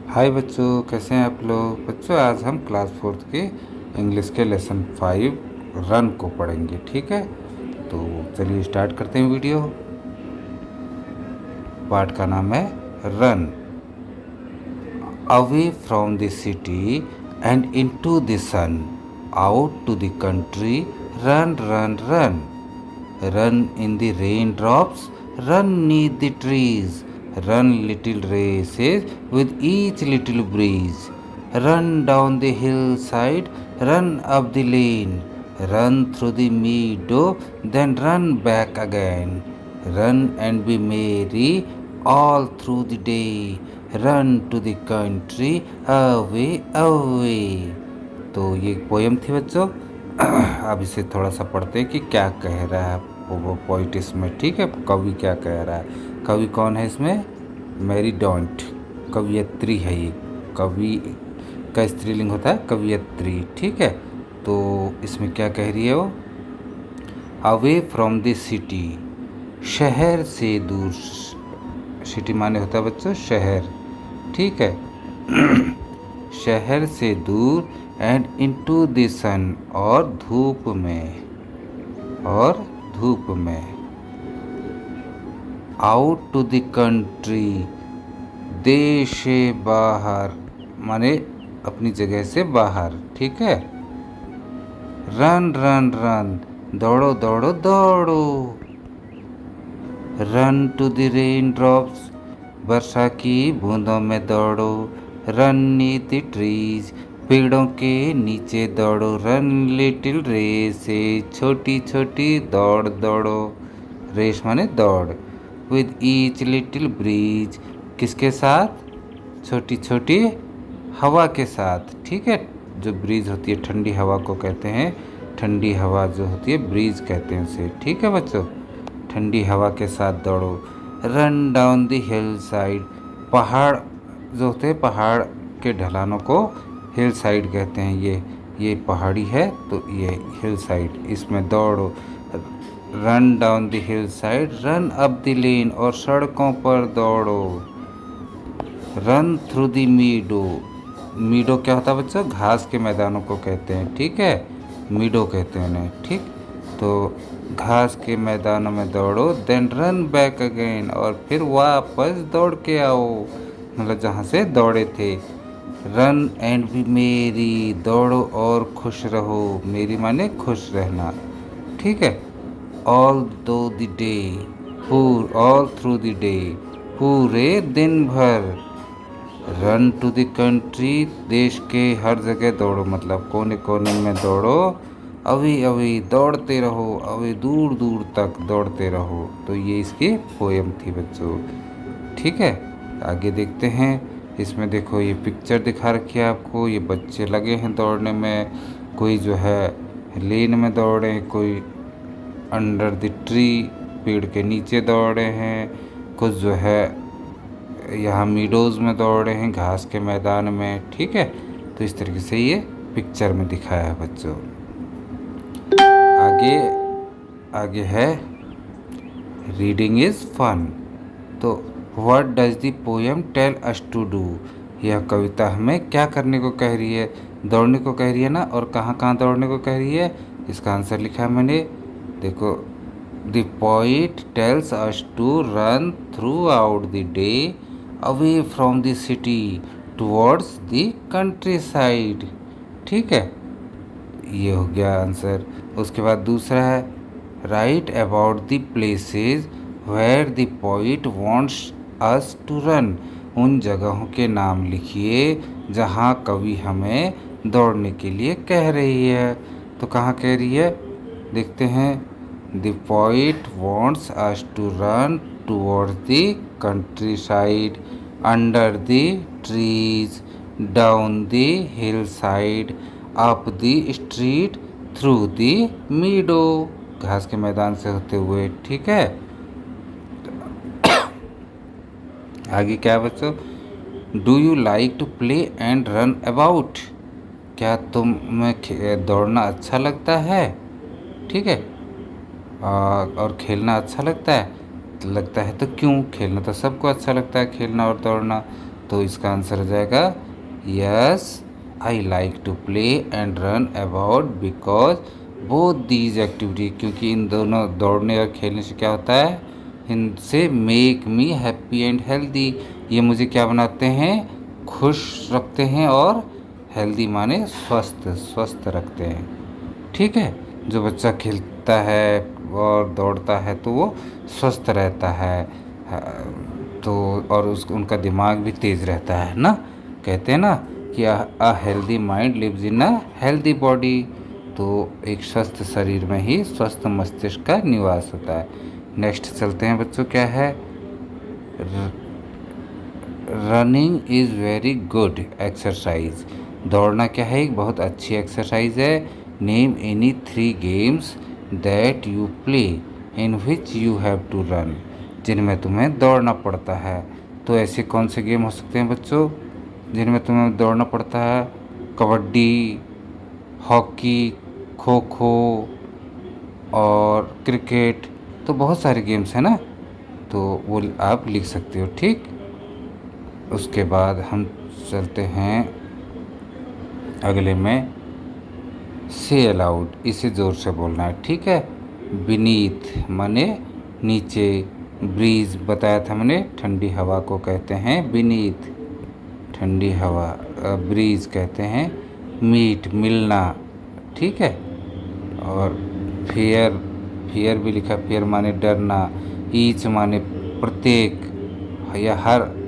हाय बच्चों, कैसे हैं आप लोग। बच्चों, आज हम क्लास फोर्थ के इंग्लिश के लेसन 5 रन को पढ़ेंगे। ठीक है, तो चलिए स्टार्ट करते हैं वीडियो। पार्ट का नाम है run. Away from the city and into the sun, out to the country, run run run. Run in the raindrops, run neath the trees, run little races with each little breeze. Run down the hillside, run up the lane, run through the meadow, then run back again. Run and be merry all through the day, run to the country, away, away. तो ये poem थी बच्चों। अब इसे थोड़ा सा पढ़ते हैं कि क्या कह रहा है वो पोइट इसमें। ठीक है, कवि क्या कह रहा है। कवि कौन है इसमें? मैरी डोंट, कवियत्री है ये। कवि का स्त्रीलिंग होता है कवियत्री। ठीक है, तो इसमें क्या कह रही है वो? अवे फ्रॉम द सिटी, शहर से दूर। सिटी माने होता है बच्चों शहर। ठीक है, शहर से दूर, एंड इनटू द सन, और धूप में, आउट टू द कंट्री, देश से बाहर माने अपनी जगह से बाहर। ठीक है, रन रन रन, दौड़ो दौड़ो दौड़ो। Run to the rain drops, वर्षा की बूंदों में दौड़ो। रन नीथ द ट्रीज, पेड़ों के नीचे दौड़ो। रन लिटिल रेस, छोटी छोटी दौड़ दौड़ो। रेस माने दौड़। विद ईच लिटिल ब्रीज, किसके साथ? छोटी छोटी हवा के साथ। ठीक है, जो ब्रीज होती है ठंडी हवा को कहते हैं। ठंडी हवा जो होती है ब्रीज कहते हैं उसे। ठीक है बच्चों, ठंडी हवा के साथ दौड़ो। Run down the hill side, पहाड़ जो होते हैं पहाड़ के ढलानों को हिल साइड कहते हैं। ये पहाड़ी है तो ये हिल साइड, इसमें दौड़ो। Run down the hill side, run up the lane, और सड़कों पर दौड़ो। रन थ्रू द मीडो, मीडो क्या होता है बच्चों? घास के मैदानों को कहते हैं। ठीक है, मीडो कहते हैं उन्हें। ठीक, तो घास के मैदानों में दौड़ो। देन रन बैक अगेन, और फिर वापस दौड़ के आओ, मतलब जहाँ से दौड़े थे। रन एंड बी मेरी, दौड़ो और खुश रहो। मेरी माने खुश रहना। ठीक है, ऑल दो the day, all through the day, पूरे दिन भर। रन टू द कंट्री, देश के हर जगह दौड़ो, मतलब कोने कोने में दौड़ो। अभी अभी दौड़ते रहो, अभी दूर दूर तक दौड़ते रहो। तो ये इसकी पोयम थी बच्चों। ठीक है, आगे देखते हैं। इसमें देखो ये पिक्चर दिखा रखी है आपको। ये बच्चे लगे हैं दौड़ने में। कोई जो है लेन में दौड़े, कोई अंडर द ट्री, पेड़ के नीचे दौड़े हैं। कुछ जो है यहाँ मीडोज़ में दौड़े हैं, घास के मैदान में। ठीक है, तो इस तरीके से ये पिक्चर में दिखाया है बच्चों। आगे है रीडिंग इज़ फन। तो what does the poem tell us to do, यह कविता हमें क्या करने को कह रही है? दौड़ने को कह रही है ना, और कहाँ कहाँ दौड़ने को कह रही है? इसका आंसर लिखा है मैंने, देखो। The poet tells us to run throughout the day, away from the city towards the countryside. ठीक है, ये हो गया आंसर। उसके बाद दूसरा है write about the places where the poet wants us to run, उन जगहों के नाम लिखिए जहाँ कवि हमें दौड़ने के लिए कह रही है। तो कहाँ कह रही है देखते हैं। The poet wants us to run towards the countryside, under the trees, down the hillside, up the street, through the meadow, घास के मैदान से होते हुए। ठीक है, आगे क्या है बच्चों? Do you like to play and run about, क्या तुम्हें दौड़ना अच्छा लगता है? ठीक है, और खेलना अच्छा लगता है? तो क्यों? खेलना तो सबको अच्छा लगता है, खेलना और दौड़ना। तो इसका आंसर हो जाएगा yes, I like to play and run about because both these activity, क्योंकि इन दोनों दौड़ने और खेलने से क्या होता है, इनसे make me happy and healthy, ये मुझे क्या बनाते हैं, खुश रखते हैं, और हेल्दी माने स्वस्थ, स्वस्थ रखते हैं। ठीक है, जो बच्चा खेलता है और दौड़ता है तो वो स्वस्थ रहता है, तो और उनका दिमाग भी तेज़ रहता है ना। कहते हैं ना कि a healthy mind lives in a healthy body, तो एक स्वस्थ शरीर में ही स्वस्थ मस्तिष्क का निवास होता है। नेक्स्ट चलते हैं बच्चों, क्या है, running is very good exercise, दौड़ना क्या है, एक बहुत अच्छी एक्सरसाइज है। Name any 3 games that you play in which you have to run, जिनमें तुम्हें दौड़ना पड़ता है। तो ऐसे कौन से गेम हो सकते हैं बच्चों जिनमें तुम्हें दौड़ना पड़ता है? कबड्डी, हॉकी, खो खो और क्रिकेट, तो बहुत सारे गेम्स हैं ना, तो वो आप लिख सकते हो। ठीक, उसके बाद हम चलते हैं अगले में, से अलाउड, इसे ज़ोर से बोलना है। ठीक है, बीनीथ माने नीचे, ब्रीज बताया था मैंने, ठंडी हवा को कहते हैं बीनीथ, ठंडी हवा, ब्रीज कहते हैं मीट, मिलना। ठीक है, और फेयर, फेयर भी लिखा, फेयर माने डरना, ईच माने प्रत्येक या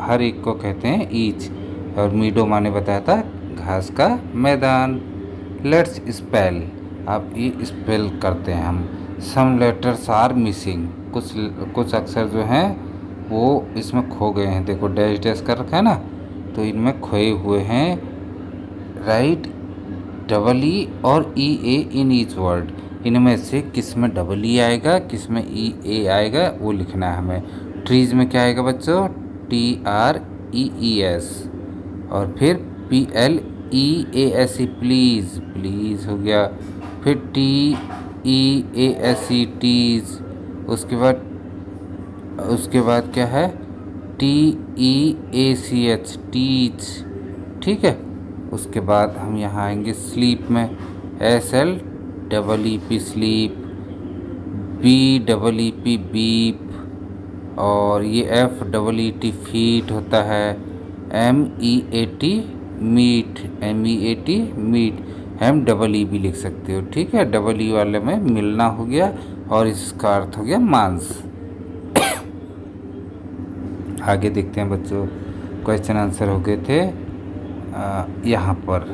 हर एक को कहते हैं ईच, और मीडो माने बताया था घास का मैदान। लेट्स स्पेल, अब ये स्पेल करते हैं हम। सम लेटर्स आर मिसिंग, कुछ अक्षर जो हैं वो इसमें खो गए हैं, देखो डैश डैश कर रखा है ना, तो इनमें खोए हुए हैं। राइट डबल ई और ई ए इन ईच वर्ड, इनमें से किस में डबल ई आएगा, किस में ई ए आएगा, वो लिखना है हमें। ट्रीज में क्या आएगा बच्चों, T R E E S, और फिर P L E A S E, please, please हो गया। फिर T E A S E, tease, उसके बाद क्या है, T E A C H, teach. ठीक है, उसके बाद हम यहाँ आएंगे स्लीप में, S L double E P sleep, B double E P beep, और ये F double E T feet होता है, M E A T meat, M E A T meat, M double E भी लिख सकते हो। ठीक है, डबल ई वाले में मिलना हो गया, और इसका अर्थ हो गया मांस। आगे देखते हैं बच्चों, क्वेश्चन आंसर हो गए थे यहाँ पर।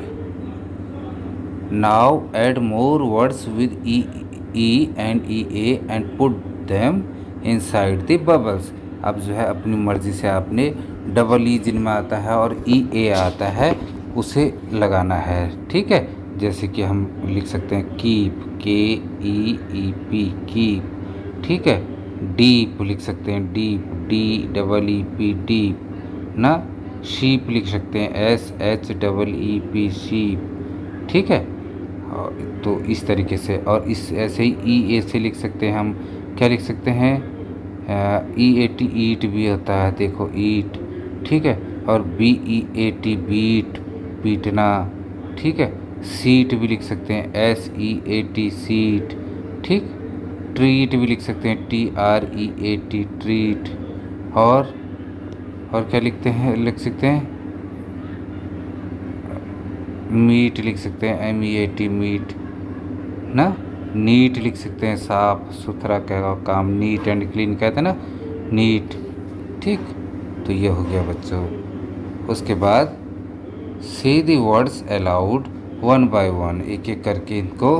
Now add more words with E E and E A and put them inside the bubbles, अब जो है अपनी मर्ज़ी से आपने डबल ई जिनमें आता है और ई ए आता है उसे लगाना है। ठीक है, जैसे कि हम लिख सकते हैं कीप, के ई ई पी, कीप। ठीक है, डीप लिख सकते हैं, deep, D double E P, deep ना। शीप लिख सकते हैं, S H double E P, sheep. ठीक है, तो इस तरीके से, और इस ऐसे ही ई ए से लिख सकते हैं हम, क्या लिख सकते हैं, ई ए टी ईट भी होता है, देखो ईट। ठीक है, और B E A T beat, पीटना। ठीक है, सीट भी लिख सकते हैं, S E A T seat. ठीक, ट्रीट भी लिख सकते हैं, T R E A T treat, और क्या लिख सकते हैं, मीट लिख सकते हैं, M E A T meat ना। नीट लिख सकते हैं, साफ सुथरा का काम, नीट एंड क्लीन कहते हैं ना, नीट। ठीक, तो ये हो गया बच्चों। उसके बाद से the words allowed one by one, एक एक करके इनको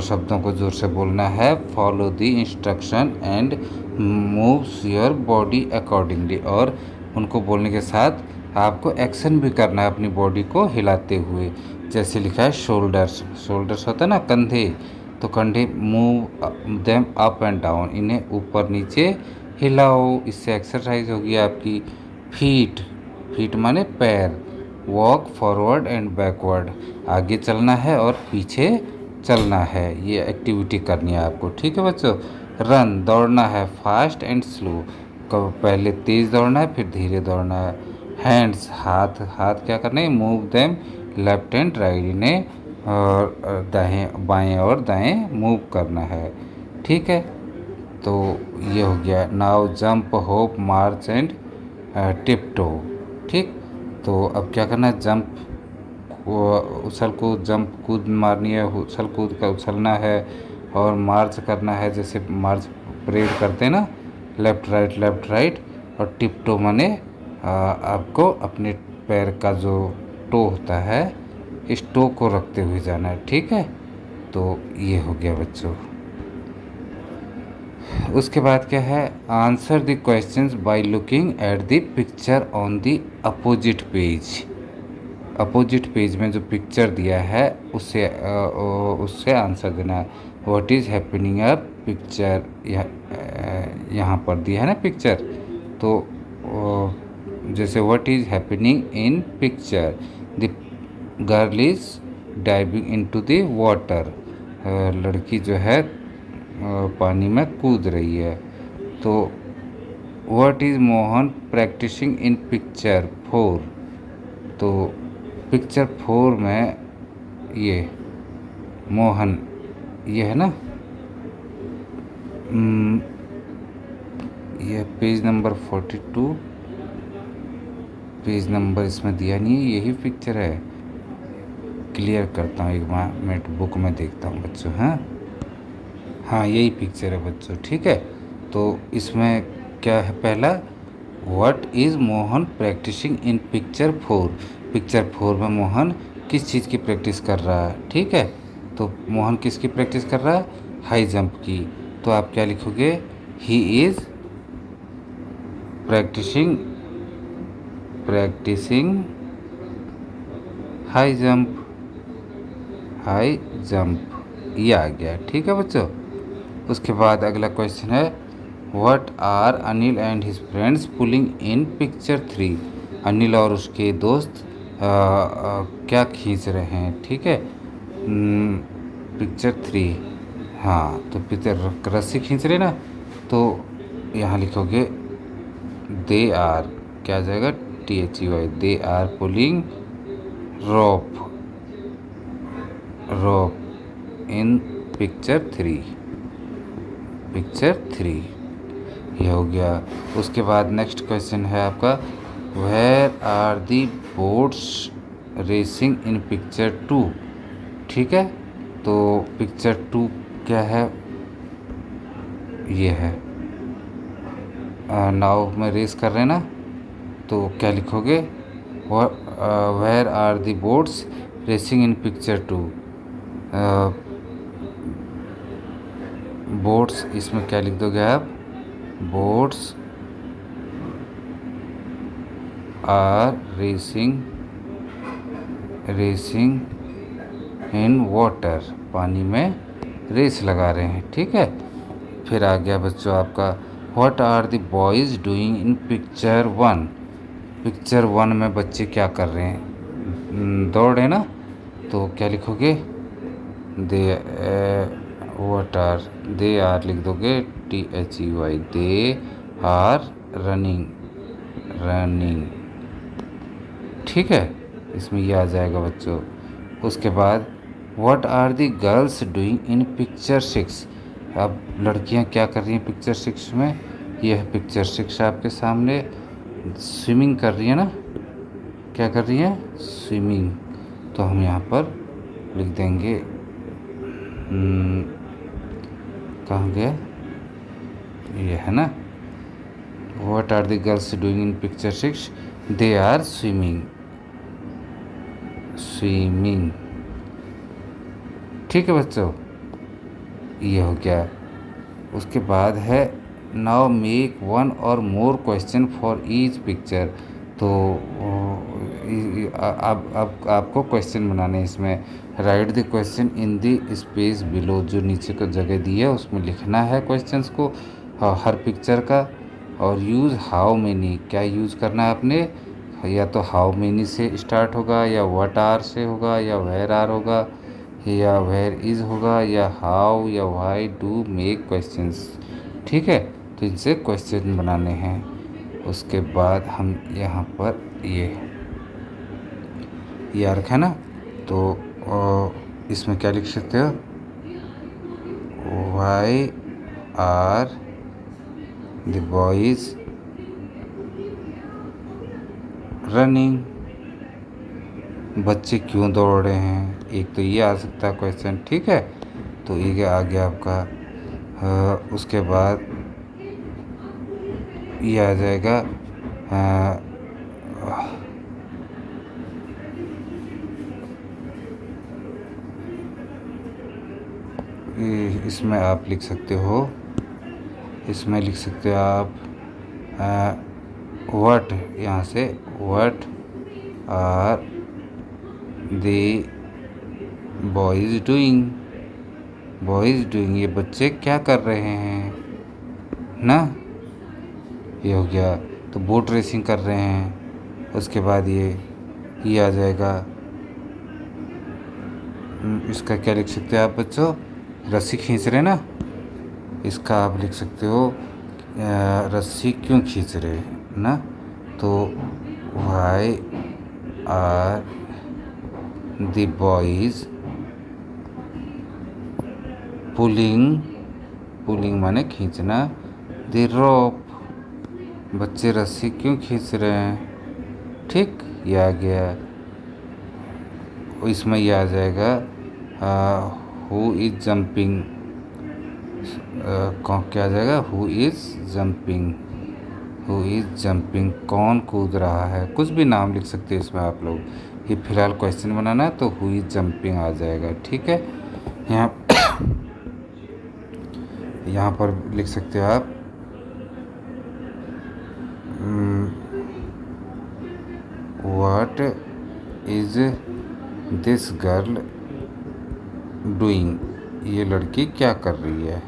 शब्दों को जोर से बोलना है। Follow the instruction and moves your body accordingly, और उनको बोलने के साथ आपको एक्शन भी करना है अपनी बॉडी को हिलाते हुए। जैसे लिखा है शोल्डर्स, शोल्डर्स होता है ना कंधे, तो कंधे move them up and down, इन्हें ऊपर नीचे हिलाओ, इससे एक्सरसाइज होगी आपकी। फीट, फीट माने पैर, वॉक फॉरवर्ड एंड बैकवर्ड, आगे चलना है और पीछे चलना है, ये एक्टिविटी करनी है आपको। ठीक है बच्चों। रन, दौड़ना है, फास्ट एंड स्लो, पहले तेज़ दौड़ना है फिर धीरे दौड़ना है। हैंड्स, हाथ हाथ क्या करने, move them left and right, इन्हें और दाएं बाएं और दाएं मूव करना है। ठीक है, तो ये हो गया। Now jump hop march and tiptoe. ठीक, तो अब क्या करना है, जंप उछल कूद, जंप कूद मारनी है, उछल कूद का उछलना है, और मार्च करना है, जैसे मार्च परेड करते हैं ना, लेफ्ट राइट। और टिप टो माने आपको अपने पैर का जो टो होता है, इस टो को रखते हुए जाना है। ठीक है, तो ये हो गया बच्चों। उसके बाद क्या है, answer the questions by looking at the picture on the opposite page. Opposite page में जो पिक्चर दिया है उससे आंसर देना है। What is happening a picture, यहाँ पर दिया है ना पिक्चर, तो जैसे what is happening in picture, the girl is diving into the water, लड़की जो है पानी में कूद रही है। तो what is Mohan practising in picture 4, तो पिक्चर 4 में ये मोहन, ये है ना, ये पेज नंबर 42, पेज नंबर इसमें दिया नहीं है, यही पिक्चर है। क्लियर करता हूँ एक मिनट, बुक में देखता हूँ बच्चों। हाँ यही पिक्चर है बच्चों। ठीक है, तो इसमें क्या है, पहला what is Mohan practising in picture 4, picture 4 में मोहन किस चीज़ की प्रैक्टिस कर रहा है। ठीक है, तो मोहन किसकी प्रैक्टिस कर रहा है, हाई जंप की। तो आप क्या लिखोगे, he is practising high jump, high jump, ये आ गया। ठीक है बच्चों, उसके बाद अगला क्वेश्चन है, what are Anil and his friends pulling in picture 3, Anil और उसके दोस्त क्या खींच रहे हैं। ठीक है, पिक्चर 3, हाँ तो पिक्चर रस्सी खींच रहे ना, तो यहाँ लिखोगे दे आर, क्या आ जाएगा, THEY, they are pulling rope in picture 3, ये हो गया। उसके बाद नेक्स्ट क्वेश्चन है आपका, where are the boats racing in picture 2। ठीक है, तो पिक्चर 2 क्या है, ये है, नाव में रेस कर रहे हैं ना, तो क्या लिखोगे, where are the boats racing in picture 2, boats, इसमें क्या लिख दोगे आप, boats are racing in water, पानी में रेस लगा रहे हैं। ठीक है, फिर आ गया बच्चों आपका, what are the boys doing in picture 1, picture 1 में बच्चे क्या कर रहे हैं, दौड़ रहे हैं ना, तो क्या लिखोगे, दे दे आर लिख दोगे, THEY, दे आर रनिंग। ठीक है, इसमें ये आ जाएगा बच्चों। उसके बाद what are the girls doing in picture 6, अब लड़कियां क्या कर रही हैं पिक्चर 6 में, ये है पिक्चर 6 आपके सामने, स्विमिंग कर रही है ना, क्या कर रही हैं, स्विमिंग। तो हम यहाँ पर लिख देंगे, कहाँ गया, ये है ना, what are the girls doing in picture 6, they are swimming. ठीक है बच्चों, ये हो गया। उसके बाद है, नाउ मेक 1 और more question for each picture, तो अब आपको क्वेश्चन बनाने हैं इसमें। Right the question in the space below, जो नीचे को जगह दी है उसमें लिखना है क्वेश्चंस को, हर पिक्चर का। और यूज़ हाउ मेनी, क्या यूज़ करना है आपने, या तो हाउ मेनी से स्टार्ट होगा, या व्हाट आर से होगा, या वेयर आर होगा, या वेयर इज़ होगा, या हाउ या वाई डू मेक क्वेश्चंस। ठीक है, तो इनसे क्वेश्चन बनाने हैं। उसके बाद हम यहाँ पर ये रखा ना, तो इसमें क्या लिख सकते हो, why are the boys running, बच्चे क्यों दौड़ रहे हैं, एक तो ये आ सकता है क्वेश्चन, ठीक है। तो ये आ गया आपका। उसके बाद ये आ जाएगा इसमें आप लिख सकते हो, इसमें लिख सकते हो आप व्हाट, यहाँ से what are the boys doing, boys doing, ये बच्चे क्या कर रहे हैं ना, ये हो गया। तो बोट रेसिंग कर रहे हैं। उसके बाद ये आ जाएगा, इसका क्या लिख सकते हो आप बच्चों, रस्सी खींच रहे ना, इसका आप लिख सकते हो रस्सी क्यों खींच रहे हैं ना, तो why are the boys pulling, pulling माने खींचना, द रोप, बच्चे रस्सी क्यों खींच रहे हैं, ठीक, ये आ गया। इसमें ये आ जाएगा हु इज़ जंपिंग, क्या आ जाएगा, who is jumping, who is jumping, कौन कूद रहा है, कुछ भी नाम लिख सकते हैं इसमें आप लोग। ये फिलहाल क्वेश्चन बनाना है तो हु इज़ जंपिंग आ जाएगा, ठीक है। यहाँ पर लिख सकते हो आप what is this girl doing, ये लड़की क्या कर रही है,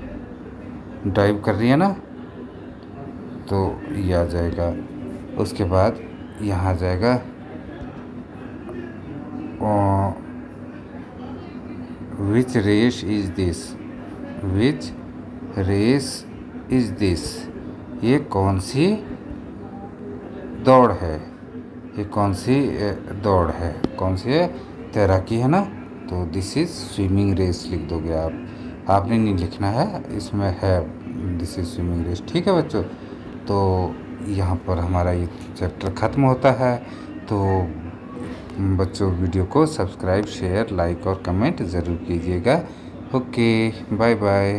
ड्राइव कर रही है ना, तो ये आ जाएगा। उसके बाद यहाँ आ जाएगा which race is this, which race is this, ये कौन सी दौड़ है, ये कौन सी दौड़ है, कौन सी है, तैराकी है ना, तो दिस इज़ स्विमिंग रेस लिख दोगे आप, आपने नहीं लिखना है, इसमें है दिस इज़ स्विमिंग रेस, ठीक है बच्चों। तो यहाँ पर हमारा ये चैप्टर ख़त्म होता है। तो बच्चों वीडियो को सब्सक्राइब, शेयर, लाइक और कमेंट ज़रूर कीजिएगा। Okay, bye bye.